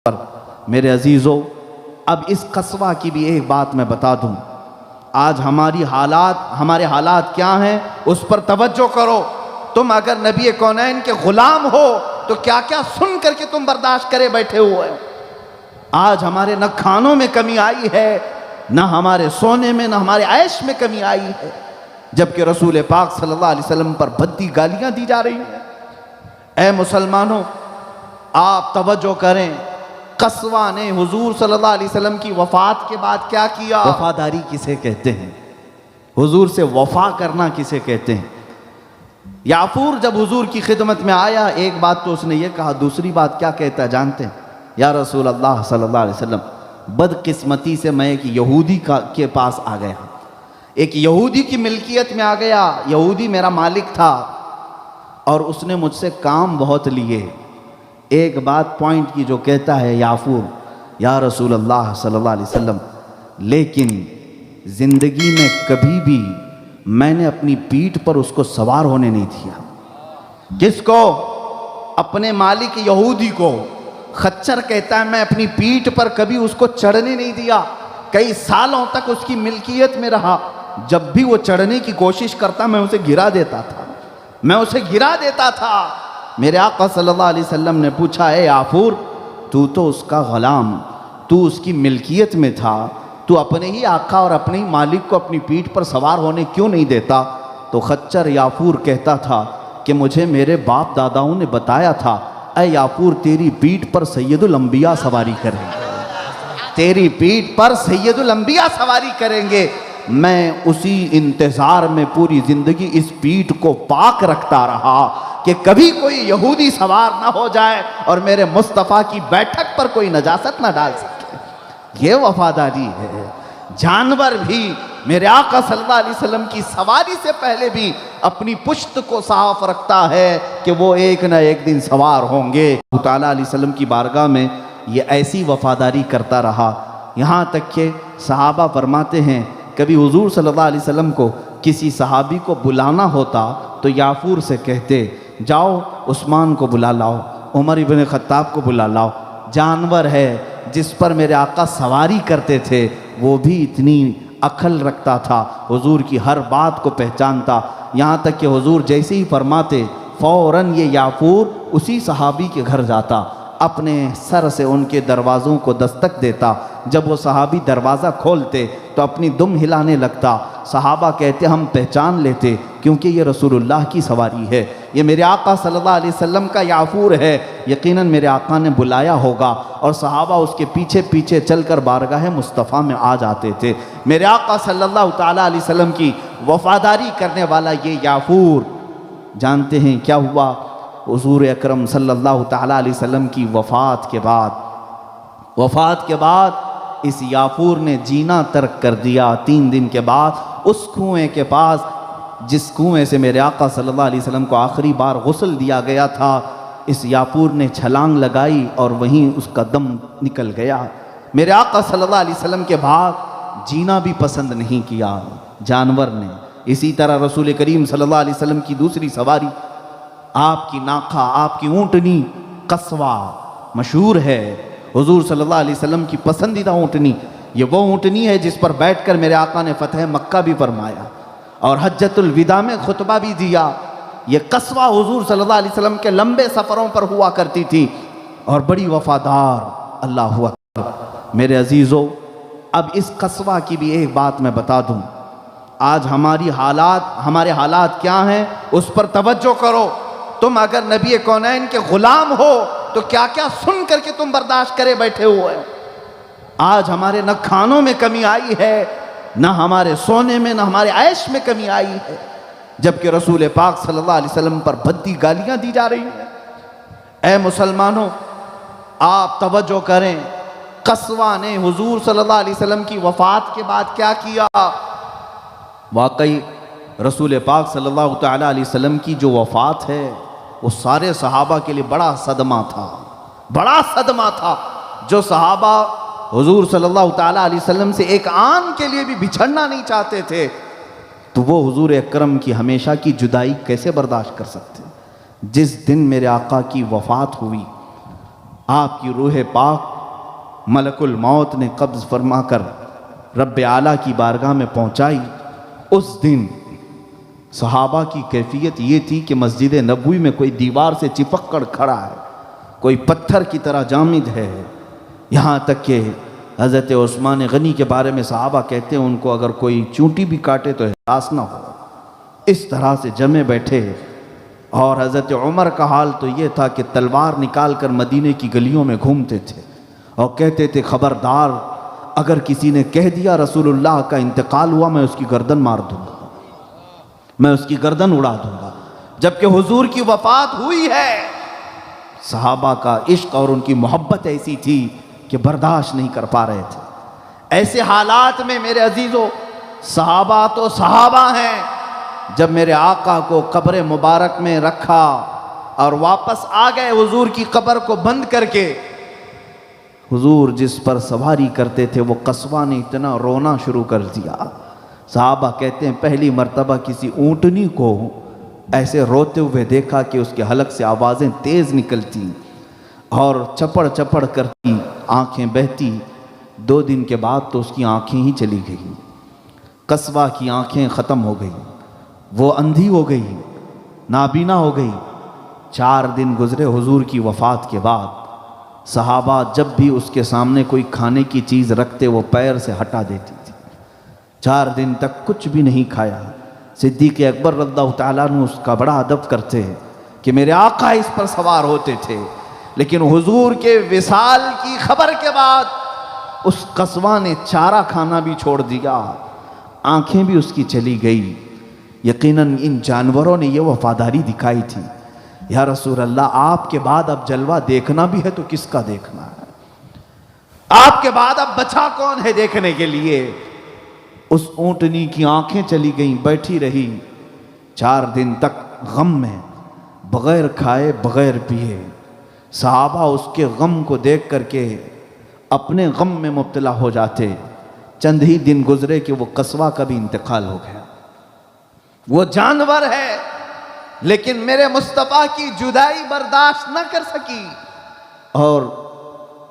پر میرے عزیزو، اب اس قصوہ کی بھی ایک بات میں بتا دوں۔ آج ہمارے حالات کیا ہیں اس پر توجہ کرو۔ تم اگر نبی کونین کے غلام ہو تو کیا کیا سن کر کے تم برداشت کرے بیٹھے ہوئے ہو۔ آج ہمارے نہ کھانوں میں کمی آئی ہے، نہ ہمارے سونے میں، نہ ہمارے عیش میں کمی آئی ہے، جبکہ رسول پاک صلی اللہ علیہ وسلم پر بھدی گالیاں دی جا رہی ہیں۔ اے مسلمانوں، آپ توجہ کریں، قصوہ نے حضور صلی اللہ علیہ وسلم کی وفات کے بعد کیا کیا؟ وفاداری کسے کہتے ہیں؟ حضور سے وفا کرنا کسے کہتے ہیں؟ یعفور جب حضور کی خدمت میں آیا، ایک بات تو اس نے یہ کہا، دوسری بات کیا کہتا ہے جانتے ہیں؟ یا رسول اللہ صلی اللہ علیہ وسلم، بدقسمتی سے میں ایک یہودی کے پاس آ گیا، ایک یہودی کی ملکیت میں آ گیا، یہودی میرا مالک تھا اور اس نے مجھ سے کام بہت لیے۔ ایک بات پوائنٹ کی جو کہتا ہے یعفور، یا رسول اللہ صلی اللہ علیہ وسلم، لیکن زندگی میں کبھی بھی میں نے اپنی پیٹھ پر اس کو سوار ہونے نہیں دیا۔ کس کو؟ اپنے مالک یہودی کو۔ خچر کہتا ہے میں اپنی پیٹھ پر کبھی اس کو چڑھنے نہیں دیا، کئی سالوں تک اس کی ملکیت میں رہا۔ جب بھی وہ چڑھنے کی کوشش کرتا میں اسے گرا دیتا تھا۔ میرے آقا صلی اللہ علیہ وسلم نے پوچھا، اے یعفور، تو اس کا غلام، تو اس کی ملکیت میں تھا، تو اپنے ہی آقا اور اپنے ہی مالک کو اپنی پیٹھ پر سوار ہونے کیوں نہیں دیتا؟ تو خچر یعفور کہتا تھا کہ مجھے میرے باپ داداؤں نے بتایا تھا، اے یعفور تیری پیٹھ پر سید الانبیاء سواری کریں گے، تیری پیٹھ پر سید الانبیاء سواری کریں گے۔ میں اسی انتظار میں پوری زندگی اس پیٹھ کو پاک رکھتا رہا کہ کبھی کوئی یہودی سوار نہ ہو جائے اور میرے مصطفیٰ کی بیٹھک پر کوئی نجاست نہ ڈال سکے۔ یہ وفاداری ہے۔ جانور بھی میرے آقا صلی اللہ علیہ وسلم کی سواری سے پہلے بھی اپنی پشت کو صاف رکھتا ہے کہ وہ ایک نہ ایک دن سوار ہوں گے۔ اللہ تعالیٰ علیہ وسلم کی بارگاہ میں یہ ایسی وفاداری کرتا رہا، یہاں تک کہ صحابہ فرماتے ہیں کبھی حضور صلی اللہ علیہ وسلم کو کسی صحابی کو بلانا ہوتا تو یعفور سے کہتے، جاؤ عثمان کو بلا لاؤ، عمر ابن خطاب کو بلا لاؤ۔ جانور ہے جس پر میرے آقا سواری کرتے تھے، وہ بھی اتنی عقل رکھتا تھا، حضور کی ہر بات کو پہچانتا، یہاں تک کہ حضور جیسے ہی فرماتے فوراً یہ یعفور اسی صحابی کے گھر جاتا، اپنے سر سے ان کے دروازوں کو دستک دیتا۔ جب وہ صحابی دروازہ کھولتے تو اپنی دم ہلانے لگتا۔ صحابہ کہتے ہم پہچان لیتے کیونکہ یہ رسول اللہ کی سواری ہے، یہ میرے آقا صلی اللہ علیہ وسلم کا یعفور ہے، یقیناً میرے آقا نے بلایا ہوگا، اور صحابہ اس کے پیچھے پیچھے چل کر بارگاہ مصطفیٰ میں آ جاتے تھے۔ میرے آقا صلی اللہ تعالیٰ علیہ وسلم کی وفاداری کرنے والا یہ یعفور، جانتے ہیں کیا ہوا؟ حضور اکرم صلی اللہ تعالیٰ علیہ وسلم کی وفات کے بعد اس یعفور نے جینا ترک کر دیا۔ 3 دن کے بعد اس کنویں کے پاس، جس کنویں سے میرے آقا صلی اللہ علیہ وسلم کو آخری بار غسل دیا گیا تھا، اس یعفور نے چھلانگ لگائی اور وہیں اس کا دم نکل گیا۔ میرے آقا صلی اللہ علیہ وسلم کے بعد جینا بھی پسند نہیں کیا جانور نے۔ اسی طرح رسول کریم صلی اللہ علیہ وسلم کی دوسری سواری، آپ کی ناقہ، آپ کی اونٹنی قصوہ مشہور ہے، حضور صلی اللہ علیہ وسلم کی پسندیدہ اونٹنی۔ یہ وہ اونٹنی ہے جس پر بیٹھ کر میرے آقا نے فتح مکہ بھی فرمایا اور حجۃ الوداع میں خطبہ بھی دیا۔ یہ قصوہ حضور صلی اللہ علیہ وسلم کے لمبے سفروں پر ہوا کرتی تھی اور بڑی وفادار۔ اللہ اکبر۔ میرے عزیزو، اب اس قصوہ کی بھی ایک بات میں بتا دوں۔ آج ہمارے حالات کیا ہیں اس پر توجہ کرو۔ تم اگر نبی کونین کے غلام ہو تو کیا کیا سن کر کے تم برداشت کرے بیٹھے ہوئے ہو۔ آج ہمارے نہ کھانوں میں کمی آئی ہے، نہ ہمارے سونے میں، نہ ہمارے عیش میں کمی آئی ہے، جبکہ رسول پاک صلی اللہ علیہ وسلم پر بھدی گالیاں دی جا رہی ہیں۔ اے مسلمانوں، آپ توجہ کریں، قصوہ نے حضور صلی اللہ علیہ وسلم کی وفات کے بعد کیا کیا؟ واقعی رسول پاک صلی اللہ تعالیٰ علیہ وسلم کی جو وفات ہے وہ سارے صحابہ کے لیے بڑا صدمہ تھا۔ جو صحابہ حضور صلی اللہ تعالیٰ علیہ وسلم سے ایک آن کے لیے بھی بچھڑنا نہیں چاہتے تھے، تو وہ حضور اکرم کی ہمیشہ کی جدائی کیسے برداشت کر سکتے؟ جس دن میرے آقا کی وفات ہوئی، آپ کی روح پاک ملک الموت نے قبض فرما کر رب اعلیٰ کی بارگاہ میں پہنچائی۔ اس دن صحابہ کی کیفیت یہ تھی کہ مسجد نبوی میں کوئی دیوار سے چپک کر کھڑا ہے، کوئی پتھر کی طرح جامد ہے، یہاں تک کہ حضرت عثمان غنی کے بارے میں صحابہ کہتے ہیں ان کو اگر کوئی چونٹی بھی کاٹے تو احساس نہ ہو، اس طرح سے جمے بیٹھے۔ اور حضرت عمر کا حال تو یہ تھا کہ تلوار نکال کر مدینے کی گلیوں میں گھومتے تھے اور کہتے تھے خبردار اگر کسی نے کہہ دیا رسول اللہ کا انتقال ہوا میں اس کی گردن مار دوں گا، میں اس کی گردن اڑا دوں گا۔ جبکہ حضور کی وفات ہوئی ہے، صحابہ کا عشق اور ان کی محبت ایسی تھی کہ برداشت نہیں کر پا رہے تھے۔ ایسے حالات میں میرے عزیزو، صحابہ تو صحابہ ہیں، جب میرے آقا کو قبر مبارک میں رکھا اور واپس آ گئے حضور کی قبر کو بند کر کے، حضور جس پر سواری کرتے تھے وہ قصوہ نے اتنا رونا شروع کر دیا۔ صحابہ کہتے ہیں پہلی مرتبہ کسی اونٹنی کو ایسے روتے ہوئے دیکھا کہ اس کے حلق سے آوازیں تیز نکلتی اور چپڑ چپڑ کرتی، آنکھیں بہتی۔ 2 دن کے بعد تو اس کی آنکھیں ہی چلی گئی، قصوہ کی آنکھیں ختم ہو گئی، وہ اندھی ہو گئی، نابینا ہو گئی۔ 4 دن گزرے حضور کی وفات کے بعد، صحابہ جب بھی اس کے سامنے کوئی کھانے کی چیز رکھتے وہ پیر سے ہٹا دیتی تھی۔ 4 دن تک کچھ بھی نہیں کھایا۔ صدیق اکبر رضی اللہ تعالیٰ عنہ اس کا بڑا ادب کرتے ہیں کہ میرے آقا اس پر سوار ہوتے تھے، لیکن حضور کے وصال کی خبر کے بعد اس قصوہ نے چارہ کھانا بھی چھوڑ دیا، آنکھیں بھی اس کی چلی گئی۔ یقیناً ان جانوروں نے یہ وفاداری دکھائی تھی۔ یا رسول اللہ آپ کے بعد اب جلوہ دیکھنا بھی ہے تو کس کا دیکھنا ہے؟ آپ کے بعد اب بچا کون ہے دیکھنے کے لیے؟ اس اونٹنی کی آنکھیں چلی گئیں، بیٹھی رہی 4 دن تک غم میں، بغیر کھائے بغیر پیے۔ صحابہ اس کے غم کو دیکھ کر کے اپنے غم میں مبتلا ہو جاتے۔ چند ہی دن گزرے کہ وہ قصوہ کا بھی انتقال ہو گیا۔ وہ جانور ہے لیکن میرے مصطفیٰ کی جدائی برداشت نہ کر سکی اور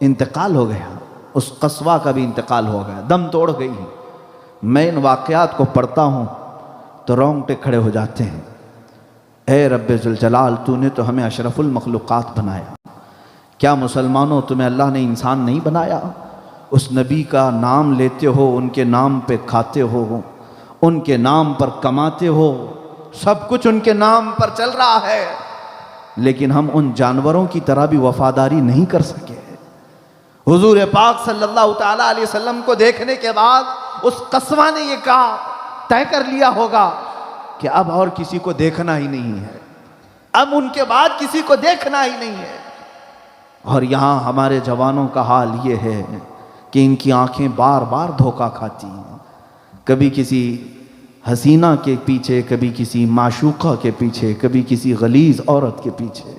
انتقال ہو گیا۔ اس قصوہ کا بھی انتقال ہو گیا، دم توڑ گئی۔ میں ان واقعات کو پڑھتا ہوں تو رونگٹے کھڑے ہو جاتے ہیں۔ اے رب ذوالجلال، تو نے تو ہمیں اشرف المخلوقات بنایا، کیا مسلمانوں تمہیں اللہ نے انسان نہیں بنایا؟ اس نبی کا نام لیتے ہو، ان کے نام پہ کھاتے ہو، ان کے نام پر کماتے ہو، سب کچھ ان کے نام پر چل رہا ہے، لیکن ہم ان جانوروں کی طرح بھی وفاداری نہیں کر سکے۔ حضور پاک صلی اللہ تعالیٰ علیہ وسلم کو دیکھنے کے بعد اس قصوہ نے یہ کہا، طے کر لیا ہوگا کہ اب اور کسی کو دیکھنا ہی نہیں ہے، اب ان کے بعد کسی کو دیکھنا ہی نہیں ہے۔ اور یہاں ہمارے جوانوں کا حال یہ ہے کہ ان کی آنکھیں بار بار دھوکہ کھاتی ہیں، کبھی کسی حسینہ کے پیچھے، کبھی کسی معشوقہ کے پیچھے، کبھی کسی غلیظ عورت کے پیچھے۔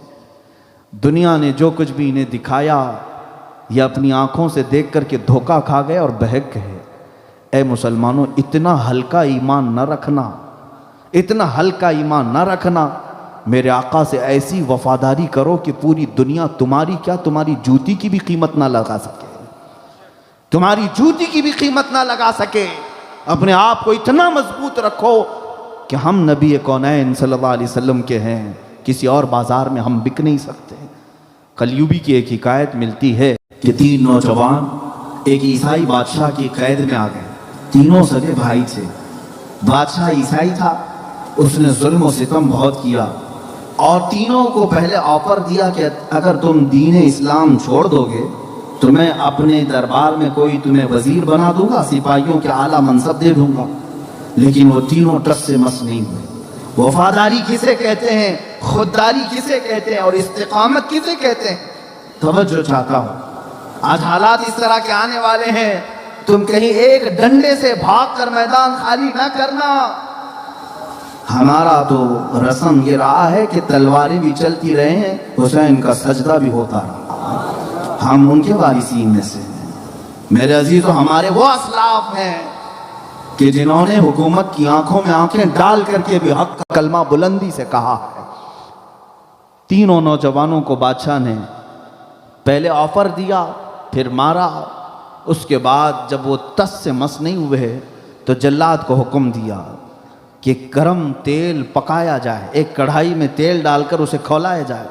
دنیا نے جو کچھ بھی انہیں دکھایا یہ اپنی آنکھوں سے دیکھ کر کے دھوکہ کھا گئے اور بہک گئے۔ اے مسلمانوں، اتنا ہلکا ایمان نہ رکھنا، اتنا ہلکا ایمان نہ رکھنا۔ میرے آقا سے ایسی وفاداری کرو کہ پوری دنیا تمہاری کیا، تمہاری جوتی کی بھی قیمت نہ لگا سکے، تمہاری جوتی کی بھی قیمت نہ لگا سکے۔ اپنے آپ کو اتنا مضبوط رکھو کہ ہم نبی کونین صلی اللہ علیہ وسلم کے ہیں، کسی اور بازار میں ہم بک نہیں سکتے۔ قلیوبی کی ایک حکایت ملتی ہے کہ 3 نوجوان ایک عیسائی بادشاہ کی قید میں آ گئے، تینوں سگے بھائی تھے۔ بادشاہ عیسائی تھا، اس نے ظلم و ستم بہت کیا اور تینوں کو پہلے آفر دیا کہ اگر تم دین اسلام چھوڑ دو گے تو میں اپنے دربار میں کوئی تمہیں وزیر بنا دوں گا، سپاہیوں کے اعلیٰ منصب دے دوں گا۔ لیکن وہ تینوں ٹس سے مس نہیں ہوئے۔ وفاداری کسے کہتے ہیں، خودداری کسے کہتے ہیں اور استقامت کسے کہتے ہیں؟ توجہ چاہتا ہوں، آج حالات اس طرح کے آنے والے ہیں، تم کہیں ایک ڈنڈے سے بھاگ کر میدان خالی نہ کرنا۔ ہمارا تو رسم یہ رہا ہے کہ تلواریں بھی چلتی رہے ہیں، حسین کا سجدہ بھی ہوتا رہا، ہم ان کے وارثین میں سے ہیں۔ میرے عزیزو، ہمارے وہ اسلاف ہیں کہ جنہوں نے حکومت کی آنکھوں میں آنکھیں ڈال کر کے بھی حق کا کلمہ بلندی سے کہا ہے۔ تینوں نوجوانوں کو بادشاہ نے پہلے آفر دیا، پھر مارا۔ اس کے بعد جب وہ تس سے مس نہیں ہوئے تو جلاد کو حکم دیا کہ گرم تیل پکایا جائے، ایک کڑھائی میں تیل ڈال کر اسے کھولایا جائے۔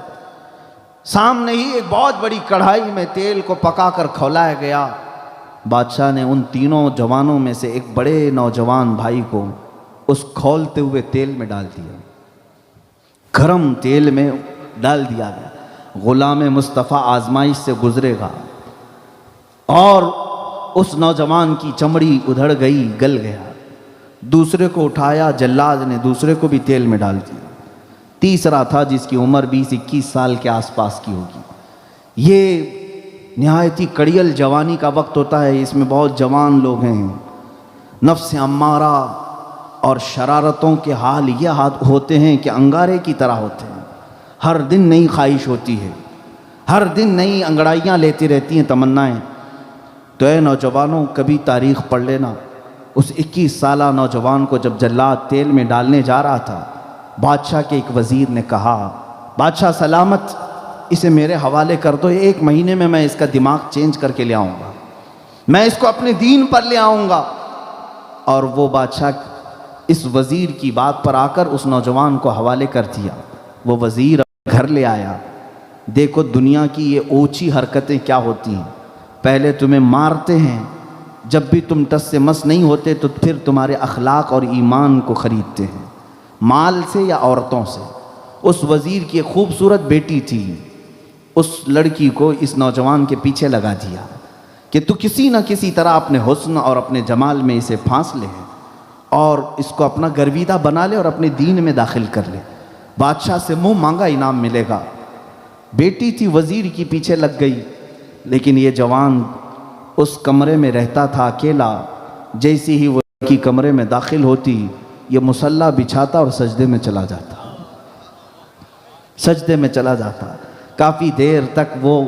سامنے ہی ایک بہت بڑی کڑھائی میں تیل کو پکا کر کھولایا گیا۔ بادشاہ نے ان تینوں جوانوں میں سے ایک بڑے نوجوان بھائی کو اس کھولتے ہوئے تیل میں ڈال دیا، گرم تیل میں ڈال دیا گیا۔ غلام مصطفیٰ آزمائش سے گزرے گا اور اس نوجوان کی چمڑی ادھڑ گئی، گل گیا۔ دوسرے کو اٹھایا، جلاد نے دوسرے کو بھی تیل میں ڈال دیا۔ تیسرا تھا جس کی عمر 20-21 سال کے آس پاس کی ہوگی۔ یہ نہایت ہی کڑیل جوانی کا وقت ہوتا ہے، اس میں بہت جوان لوگ ہیں، نفس امارہ اور شرارتوں کے حال یہ ہوتے ہیں کہ انگارے کی طرح ہوتے ہیں۔ ہر دن نئی خواہش ہوتی ہے، ہر دن نئی انگڑائیاں لیتی رہتی ہیں تمنائیں۔ تو اے نوجوانوں، کبھی تاریخ پڑھ لینا، اس 21 سالہ نوجوان کو جب جلاد تیل میں ڈالنے جا رہا تھا، بادشاہ کے ایک وزیر نے کہا، بادشاہ سلامت، اسے میرے حوالے کر دو، 1 مہینے میں اس کا دماغ چینج کر کے لے آؤں گا، میں اس کو اپنے دین پر لے آؤں گا۔ اور وہ بادشاہ اس وزیر کی بات پر آ کر اس نوجوان کو حوالے کر دیا۔ وہ وزیر گھر لے آیا۔ دیکھو دنیا کی یہ اونچی حرکتیں کیا ہوتی ہیں، پہلے تمہیں مارتے ہیں، جب بھی تم ٹس سے مس نہیں ہوتے تو پھر تمہارے اخلاق اور ایمان کو خریدتے ہیں، مال سے یا عورتوں سے۔ اس وزیر کی ایک خوبصورت بیٹی تھی، اس لڑکی کو اس نوجوان کے پیچھے لگا دیا کہ تو کسی نہ کسی طرح اپنے حسن اور اپنے جمال میں اسے پھانس لے اور اس کو اپنا گرویدہ بنا لے اور اپنے دین میں داخل کر لے، بادشاہ سے منہ مانگا انعام ملے گا۔ بیٹی تھی، وزیر کی پیچھے لگ گئی، لیکن یہ جوان اس کمرے میں رہتا تھا اکیلا۔ جیسی ہی وہ لڑکی کمرے میں داخل ہوتی، یہ مصلی بچھاتا اور سجدے میں چلا جاتا، سجدے میں چلا جاتا۔ کافی دیر تک وہ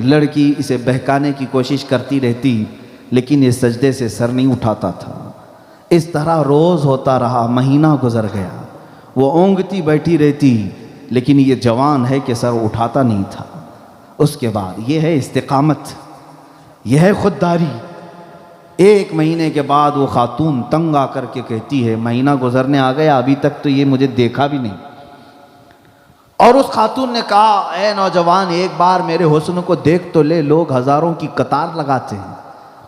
لڑکی اسے بہکانے کی کوشش کرتی رہتی، لیکن یہ سجدے سے سر نہیں اٹھاتا تھا۔ اس طرح روز ہوتا رہا، مہینہ گزر گیا، وہ اونگتی بیٹھی رہتی، لیکن یہ جوان ہے کہ سر اٹھاتا نہیں تھا۔ اس کے بعد یہ ہے استقامت، یہ ہے خودداری۔ 1 مہینے کے بعد وہ خاتون تنگ آ کر کے کہتی ہے، مہینہ گزرنے آ گیا، ابھی تک تو یہ مجھے دیکھا بھی نہیں۔ اور اس خاتون نے کہا، اے نوجوان، ایک بار میرے حسن کو دیکھ تو لے، لوگ ہزاروں کی قطار لگاتے ہیں،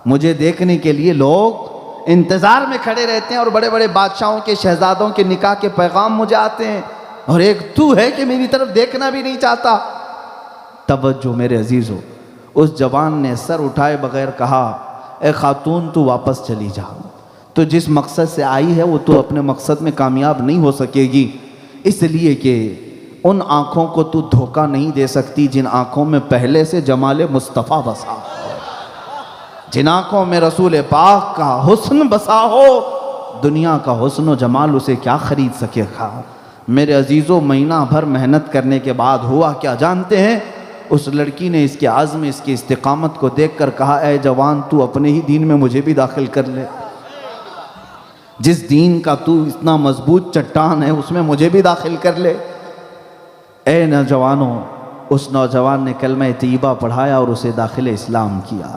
مجھے دیکھنے کے لیے لوگ انتظار میں کھڑے رہتے ہیں، اور بڑے بڑے بادشاہوں کے، شہزادوں کے نکاح کے پیغام مجھے آتے ہیں، اور ایک تو ہے کہ میری طرف دیکھنا بھی نہیں چاہتا۔ توجہ میرے عزیزو، اس جوان نے سر اٹھائے بغیر کہا، اے خاتون، تو واپس چلی جا، تو جس مقصد سے آئی ہے وہ تو اپنے مقصد میں کامیاب نہیں ہو سکے گی، اس لیے کہ ان آنکھوں کو تو دھوکہ نہیں دے سکتی جن آنکھوں میں پہلے سے جمال مصطفیٰ بسا ہو، جن آنکھوں میں رسول پاک کا حسن بسا ہو، دنیا کا حسن و جمال اسے کیا خرید سکے گا۔ میرے عزیزو، مہینہ بھر محنت کرنے کے بعد ہوا کیا جانتے ہیں؟ اس لڑکی نے اس کے عزم، اس کی استقامت کو دیکھ کر کہا، اے جوان، تو اپنے ہی دین میں مجھے بھی داخل کر لے، جس دین کا تو اتنا مضبوط چٹان ہے اس میں مجھے بھی داخل کر لے۔ اے نوجوانوں، اس نوجوان نے کلمہ طیبہ پڑھایا اور اسے داخل اسلام کیا۔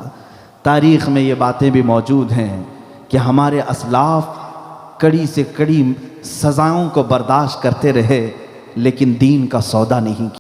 تاریخ میں یہ باتیں بھی موجود ہیں کہ ہمارے اسلاف کڑی سے کڑی سزاؤں کو برداشت کرتے رہے، لیکن دین کا سودا نہیں کیا۔